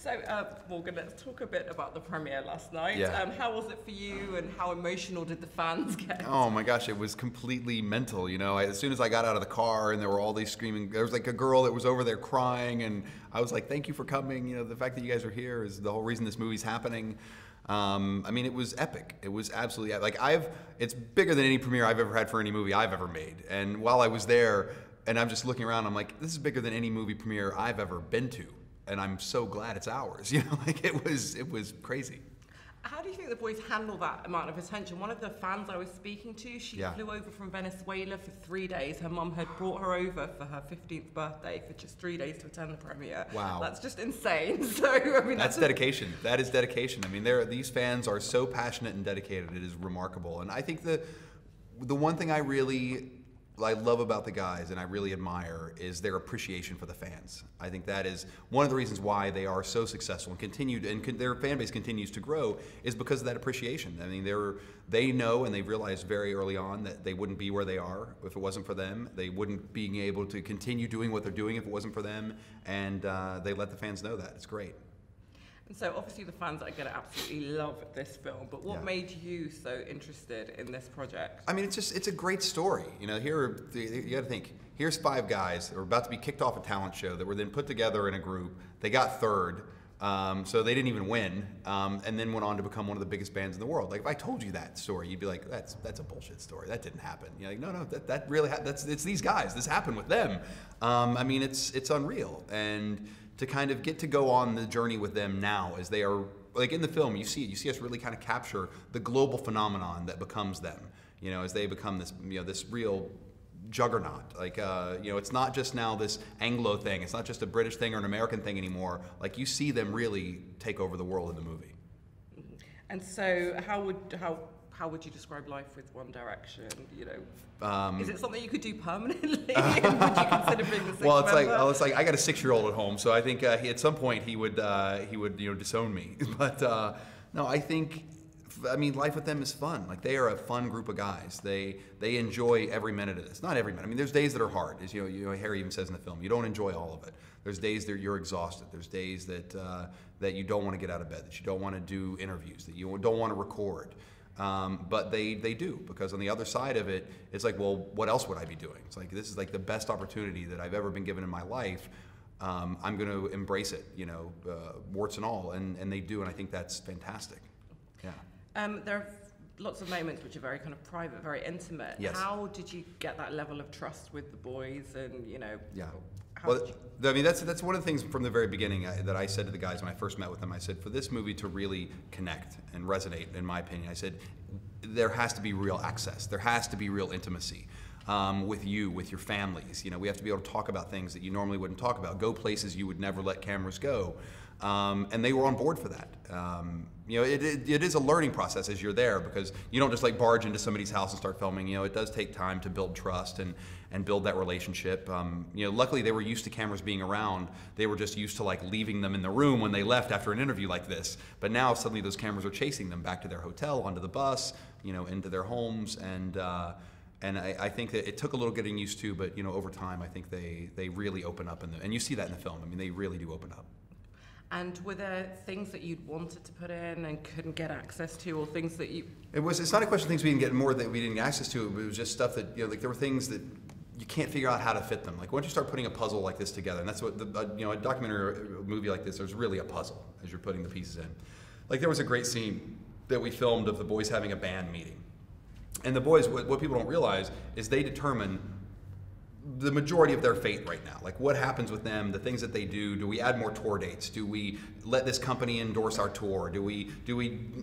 So, Morgan, let's talk a bit about the premiere last night. Yeah. How was it for you, and how emotional did the fans get? Oh my gosh, it was completely mental. You know, as soon as I got out of the car and there were all these screaming, there was like a girl that was over there crying, and I was like, "Thank you for coming." You know, the fact that you guys are here is the whole reason this movie's happening. I mean, it was epic. It was absolutely like it's bigger than any premiere I've ever had for any movie I've ever made. And while I was there, and I'm just looking around, I'm like, this is bigger than any movie premiere I've ever been to. And I'm so glad it's ours. You know, like it was crazy. How do you think the boys handle that amount of attention? One of the fans I was speaking to, she flew over from Venezuela for 3 days. Her mum had brought her over for her 15th birthday for just 3 days to attend the premiere. Wow. That's just insane. So, I mean, that's dedication. That is dedication. I mean, these fans are so passionate and dedicated. It is remarkable. And I think the one thing I love about the guys and I really admire is their appreciation for the fans. I think that is one of the reasons why they are so successful and their fan base continues to grow is because of that appreciation. I mean, they know and they realized very early on that they wouldn't be where they are if it wasn't for them. They wouldn't be able to continue doing what they're doing if it wasn't for them, and they let the fans know that. It's great. And so obviously the fans are going to absolutely love this film, but what made you so interested in this project? I mean, it's a great story. You know, you got to think, here's 5 guys that were about to be kicked off a talent show that were then put together in a group. They got third, so they didn't even win, and then went on to become one of the biggest bands in the world. Like if I told you that story, you'd be like, that's a bullshit story. That didn't happen. You're like, no, that really it's these guys. This happened with them. I mean, it's unreal. And to kind of get to go on the journey with them now as they are, like in the film, you see us really kind of capture the global phenomenon that becomes them, you know, as they become this, you know, this real juggernaut. Like, you know, it's not just now this Anglo thing, it's not just a British thing or an American thing anymore. Like you see them really take over the world in the movie. And so how would you describe life with One Direction? You know, is it something you could do permanently? Would you consider being the 6th member? It's like I got a 6-year-old at home, so I think at some point he would disown me. But no, I mean, life with them is fun. Like they are a fun group of guys. They enjoy every minute of this. Not every minute. I mean, there's days that are hard. As you know, Harry even says in the film, you don't enjoy all of it. There's days that you're exhausted. There's days that you don't want to get out of bed, that you don't want to do interviews, that you don't want to record. But they do, because on the other side of it, it's like, well, what else would I be doing? It's like, this is like the best opportunity that I've ever been given in my life. I'm going to embrace it, you know, warts and all, and they do, and I think that's fantastic. Yeah. There are lots of moments which are very kind of private, very intimate. Yes. How did you get that level of trust with the boys, and you know? Yeah. Well, I mean, that's one of the things from the very beginning that I said to the guys when I first met with them. I said, for this movie to really connect and resonate, in my opinion, I said, there has to be real access. There has to be real intimacy with your families. You know, we have to be able to talk about things that you normally wouldn't talk about, go places you would never let cameras go. And they were on board for that. You know, it is a learning process as you're there, because you don't just like barge into somebody's house and start filming. You know, it does take time to build trust and build that relationship. You know, luckily they were used to cameras being around. They were just used to like leaving them in the room when they left after an interview like this. But now suddenly those cameras are chasing them back to their hotel, onto the bus, you know, into their homes. And I think that it took a little getting used to, but you know, over time I think they really open up, and you see that in the film. I mean, they really do open up. And were there things that you'd wanted to put in and couldn't get access to, or things that you? It's not a question of things we didn't get more that we didn't get access to. It was just stuff that, you know, like there were things that you can't figure out how to fit them. Like once you start putting a puzzle like this together, and that's what you know, a documentary or a movie like this, there's really a puzzle as you're putting the pieces in. Like there was a great scene that we filmed of the boys having a band meeting, and the boys, what people don't realize is they determine the majority of their fate right now. Like what happens with them, the things that they do. Do we add more tour dates? Do we let this company endorse our tour? Do we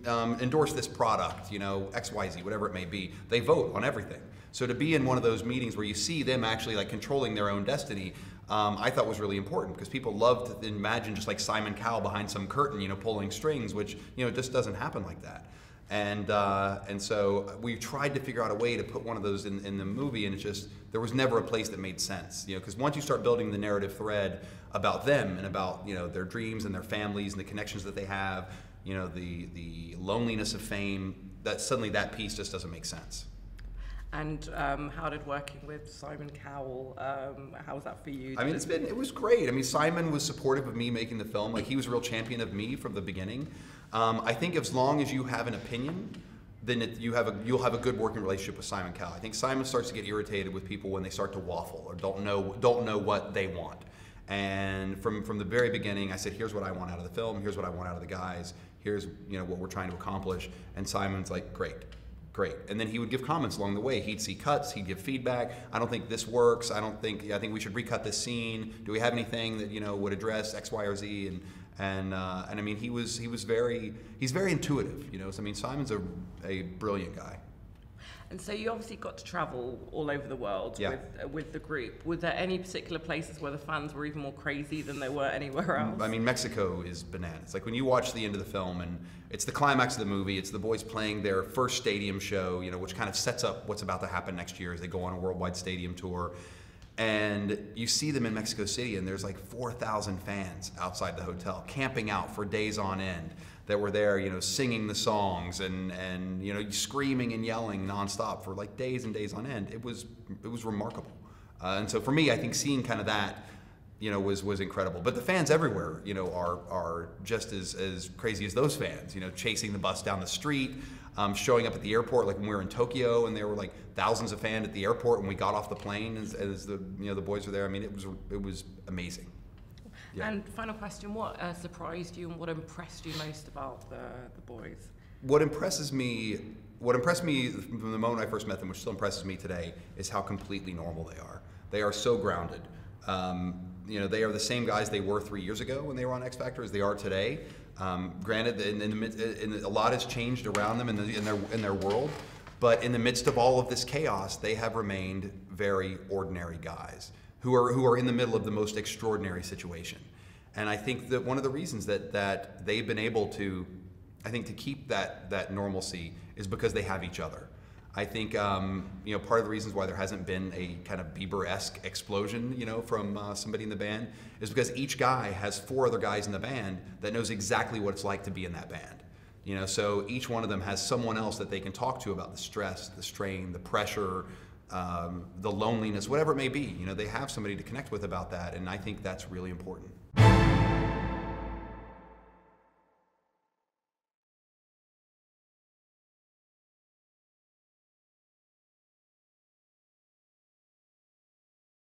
endorse this product? You know, XYZ, whatever it may be. They vote on everything. So to be in one of those meetings where you see them actually like controlling their own destiny, I thought was really important, because people love to imagine just like Simon Cowell behind some curtain, you know, pulling strings, which, you know, just doesn't happen like that. And so we tried to figure out a way to put one of those in the movie, and it's just, there was never a place that made sense, you know, because once you start building the narrative thread about them and about, you know, their dreams and their families and the connections that they have, you know, the loneliness of fame, that suddenly that piece just doesn't make sense. And how did working with Simon Cowell, how was that for you? I mean, it was great. I mean, Simon was supportive of me making the film. Like, he was a real champion of me from the beginning. I think as long as you have an opinion, then you'll have a good working relationship with Simon Cowell. I think Simon starts to get irritated with people when they start to waffle or don't know what they want. And from the very beginning, I said, here's what I want out of the film. Here's what I want out of the guys. Here's what we're trying to accomplish. And Simon's like, great. And then he would give comments along the way. He'd see cuts, he'd give feedback. I don't think this works. I think we should recut this scene. Do we have anything that would address X, Y, or Z? And I mean, he's very intuitive. So I mean, Simon's a brilliant guy. And so you obviously got to travel all over the world with the group. Were there any particular places where the fans were even more crazy than they were anywhere else? I mean, Mexico is bananas. Like, when you watch the end of the film, and it's the climax of the movie, it's the boys playing their first stadium show, which kind of sets up what's about to happen next year as they go on a worldwide stadium tour. And you see them in Mexico City, and there's like 4,000 fans outside the hotel, camping out for days on end, that were there, singing the songs and screaming and yelling nonstop for like days and days on end. It was remarkable. And so for me, I think seeing kind of that, was incredible. But the fans everywhere, are just as crazy as those fans. Chasing the bus down the street, showing up at the airport, like when we were in Tokyo, and there were like thousands of fans at the airport when we got off the plane as the the boys were there. I mean, it was amazing. Yeah. And final question, what surprised you and what impressed you most about the boys? What impressed me from the moment I first met them, which still impresses me today, is how completely normal they are. They are so grounded. They are the same guys they were 3 years ago when they were on X Factor as they are today. Granted, a lot has changed around them in their world, but in the midst of all of this chaos, they have remained very ordinary guys who are in the middle of the most extraordinary situation. And I think that one of the reasons that they've been able to, to keep that normalcy is because they have each other. I think part of the reasons why there hasn't been a kind of Bieber-esque explosion, from somebody in the band, is because each guy has 4 other guys in the band that knows exactly what it's like to be in that band. So each one of them has someone else that they can talk to about the stress, the strain, the pressure, the loneliness, whatever it may be. They have somebody to connect with about that, and I think that's really important.